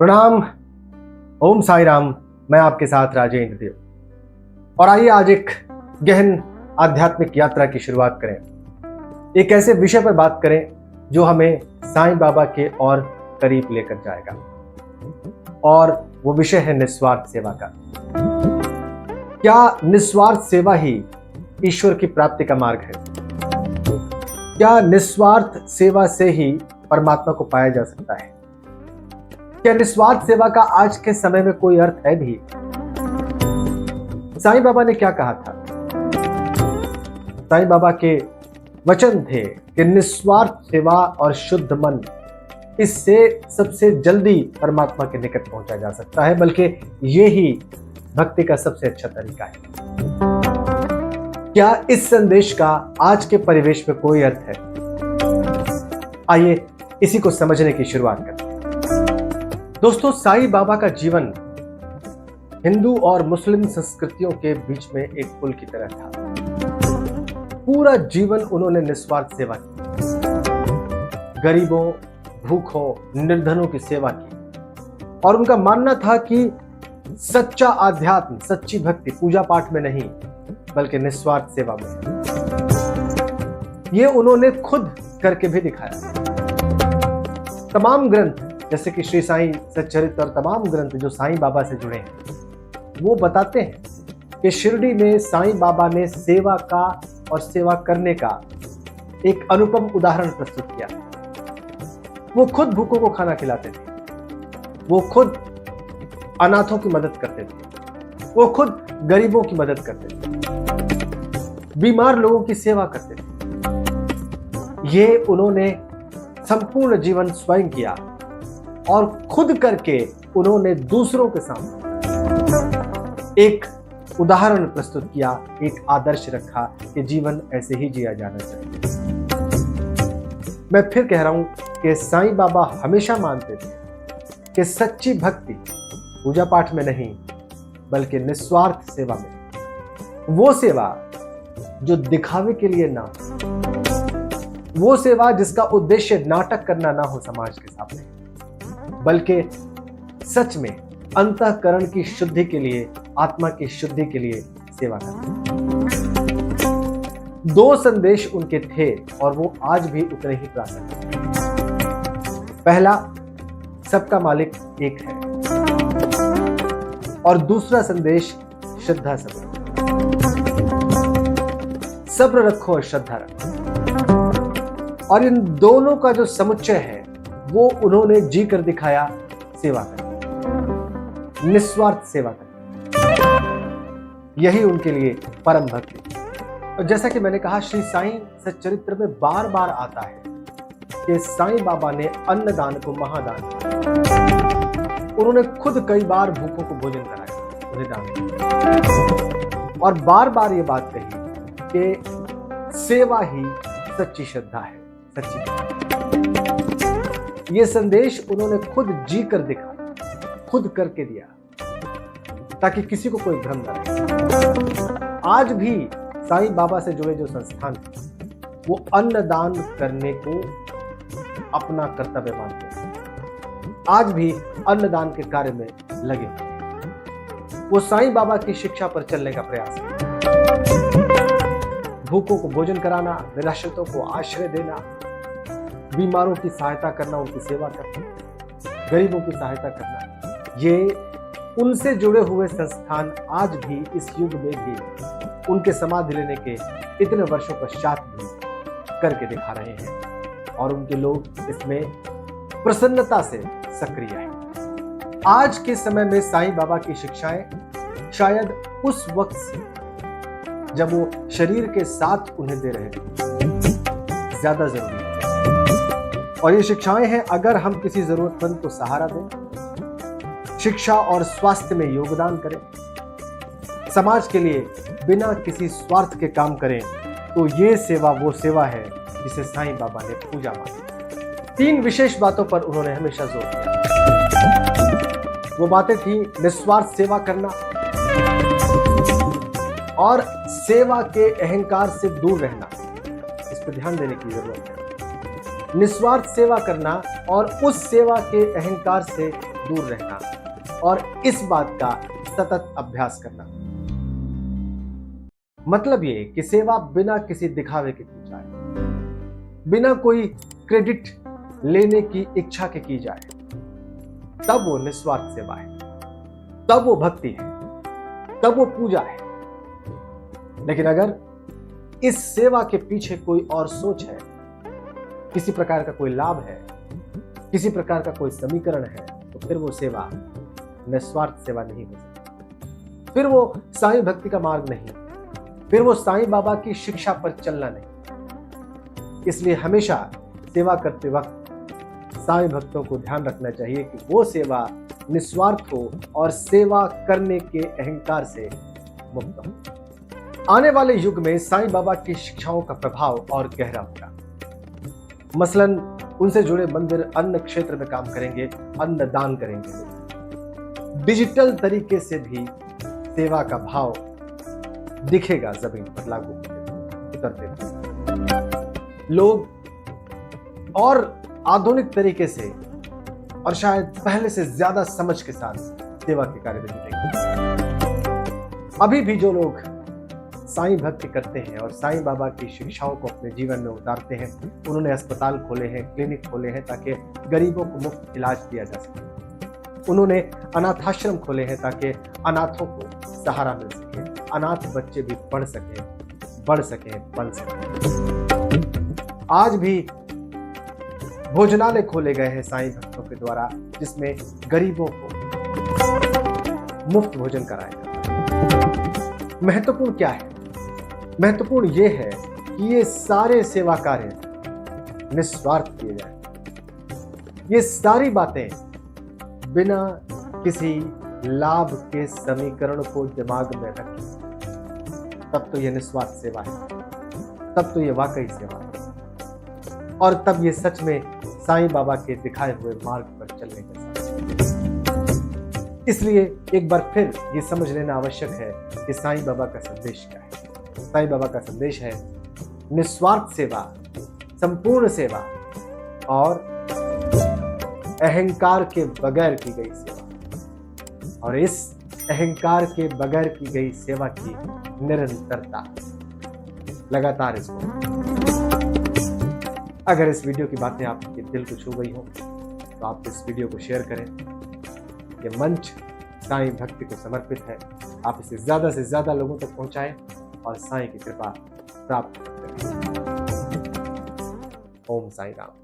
प्रणाम। ओम साई राम। मैं आपके साथ राजेंद्र देव और आइए आज एक गहन आध्यात्मिक यात्रा की शुरुआत करें। एक ऐसे विषय पर बात करें जो हमें साईं बाबा के और करीब लेकर जाएगा और वो विषय है निस्वार्थ सेवा का। क्या निस्वार्थ सेवा ही ईश्वर की प्राप्ति का मार्ग है? क्या निस्वार्थ सेवा से ही परमात्मा को पाया जा सकता है? क्या निस्वार्थ सेवा का आज के समय में कोई अर्थ है भी? साईं बाबा ने क्या कहा था? साईं बाबा के वचन थे कि निस्वार्थ सेवा और शुद्ध मन, इससे सबसे जल्दी परमात्मा के निकट पहुंचा जा सकता है, बल्कि ये ही भक्ति का सबसे अच्छा तरीका है। क्या इस संदेश का आज के परिवेश में कोई अर्थ है? आइए इसी को समझने की शुरुआत करते हैं। दोस्तों, साईं बाबा का जीवन हिंदू और मुस्लिम संस्कृतियों के बीच में एक पुल की तरह था। पूरा जीवन उन्होंने निस्वार्थ सेवा की, गरीबों, भूखों, निर्धनों की सेवा की और उनका मानना था कि सच्चा आध्यात्म, सच्ची भक्ति पूजा पाठ में नहीं बल्कि निस्वार्थ सेवा में है। ये उन्होंने खुद करके भी दिखाया। तमाम ग्रंथ जैसे कि श्री साईं सच्चरित्र और तमाम ग्रंथ जो साईं बाबा से जुड़े हैं, वो बताते हैं कि शिरडी में साईं बाबा ने सेवा का और सेवा करने का एक अनुपम उदाहरण प्रस्तुत किया। वो खुद भूखों को खाना खिलाते थे, वो खुद अनाथों की मदद करते थे, वो खुद गरीबों की मदद करते थे, बीमार लोगों की सेवा करते थे। ये उन्होंने संपूर्ण जीवन स्वयं किया और खुद करके उन्होंने दूसरों के सामने एक उदाहरण प्रस्तुत किया, एक आदर्श रखा कि जीवन ऐसे ही जिया जाना चाहिए। मैं फिर कह रहा हूं कि साईं बाबा हमेशा मानते थे कि सच्ची भक्ति पूजा पाठ में नहीं बल्कि निस्वार्थ सेवा में। वो सेवा जो दिखावे के लिए ना हो, वो सेवा जिसका उद्देश्य नाटक करना ना हो समाज के सामने, बल्कि सच में अंतःकरण की शुद्धि के लिए, आत्मा की शुद्धि के लिए सेवा करना। दो संदेश उनके थे और वो आज भी उतने ही प्रासंगिक हैं। पहला, सबका मालिक एक है, और दूसरा संदेश, श्रद्धा सब्र। सब्र रखो और श्रद्धा रखो। और इन दोनों का जो समुच्चय है वो उन्होंने जी कर दिखाया। सेवा करना, निस्वार्थ सेवा करना, यही उनके लिए परम भक्ति। और जैसा कि मैंने कहा, श्री साईं सच्चरित्र में बार बार आता है कि साईं बाबा ने अन्नदान को महादान किया। उन्होंने खुद कई बार भूखों को भोजन कराया, उन्हें दान किया और बार बार ये बात कही कि सेवा ही सच्ची श्रद्धा है, सच्ची भक्ति। ये संदेश उन्होंने खुद जी कर दिखाया, खुद करके दिया, ताकि किसी को कोई भ्रम न रहे। आज भी साईं बाबा से जुड़े जो संस्थान वो अन्नदान करने को अपना कर्तव्य मानते हैं। आज भी अन्नदान के कार्य में लगे हैं। वो साईं बाबा की शिक्षा पर चलने का प्रयास करते। भूखों को भोजन कराना, निराश्रितों को आश्रय देना, बीमारों की सहायता करना, उनकी सेवा करना, गरीबों की सहायता करना, ये उनसे जुड़े हुए संस्थान आज भी इस युग में भी उनके समाधि लेने के इतने वर्षों पश्चात भी करके दिखा रहे हैं और उनके लोग इसमें प्रसन्नता से सक्रिय हैं। आज के समय में साईं बाबा की शिक्षाएं शायद उस वक्त से जब वो शरीर के साथ उन्हें दे रहे थे ज्यादा जरूरी है। और ये शिक्षाएं हैं, अगर हम किसी जरूरतमंद को सहारा दें, शिक्षा और स्वास्थ्य में योगदान करें, समाज के लिए बिना किसी स्वार्थ के काम करें, तो ये सेवा वो सेवा है जिसे साईं बाबा ने पूजा मानी। तीन विशेष बातों पर उन्होंने हमेशा जोर दिया। वो बातें थी निस्वार्थ सेवा करना और सेवा के अहंकार से दूर रहना। इस पर ध्यान देने की जरूरत है। निस्वार्थ सेवा करना और उस सेवा के अहंकार से दूर रहना और इस बात का सतत अभ्यास करना। मतलब ये कि सेवा बिना किसी दिखावे के की जाए, बिना कोई क्रेडिट लेने की इच्छा के की जाए, तब वो निस्वार्थ सेवा है, तब वो भक्ति है, तब वो पूजा है। लेकिन अगर इस सेवा के पीछे कोई और सोच है, किसी प्रकार का कोई लाभ है, किसी प्रकार का कोई समीकरण है, तो फिर वो सेवा निस्वार्थ सेवा नहीं हो सकती, फिर वो साईं भक्ति का मार्ग नहीं, फिर वो साईं बाबा की शिक्षा पर चलना नहीं। इसलिए हमेशा सेवा करते वक्त साईं भक्तों को ध्यान रखना चाहिए कि वो सेवा निस्वार्थ हो और सेवा करने के अहंकार से मुक्त हो। आने वाले युग में साईं बाबा की शिक्षाओं का प्रभाव और गहरा होगा। मसलन उनसे जुड़े मंदिर अन्न क्षेत्र में काम करेंगे, अन्न दान करेंगे। डिजिटल तरीके से भी सेवा का भाव दिखेगा जमीन पर लागू उतरते हुए। लोग और आधुनिक तरीके से और शायद पहले से ज्यादा समझ के साथ सेवा के कार्य में जुटेंगे। अभी भी जो लोग साईं भक्ति करते हैं और साईं बाबा की शिक्षाओं को अपने जीवन में उतारते हैं, उन्होंने अस्पताल खोले हैं, क्लिनिक खोले हैं ताकि गरीबों को मुफ्त इलाज दिया जा सके। उन्होंने अनाथाश्रम खोले हैं ताकि अनाथों को सहारा मिल सके, अनाथ बच्चे भी पढ़ सके, बढ़ सके, पल सके। आज भी भोजनालय खोले गए हैं साईं भक्तों के द्वारा, जिसमें गरीबों को मुफ्त भोजन कराया जाता है। महत्वपूर्ण क्या है? महत्वपूर्ण यह है कि ये सारे सेवा कार्य निस्वार्थ किए जाए। ये सारी बातें बिना किसी लाभ के समीकरण को दिमाग में रखें, तब तो यह निस्वार्थ सेवा है, तब तो यह वाकई सेवा है, और तब ये सच में साईं बाबा के दिखाए हुए मार्ग पर चलने का साथ। इसलिए एक बार फिर ये समझ लेना आवश्यक है कि साईं बाबा का संदेश क्या है। साईं बाबा का संदेश है निस्वार्थ सेवा, संपूर्ण सेवा और अहंकार के बगैर की गई सेवा, और इस अहंकार के बगैर की गई सेवा की निरंतरता, लगातार इसको। अगर इस वीडियो की बातें आपके दिल को छू गई हो तो आप इस वीडियो को शेयर करें। ये मंच साईं भक्ति को समर्पित है। आप इसे ज्यादा से ज्यादा लोगों तक पहुंचाएं और साईं की कृपा प्राप्त करें। ओम साईं राम।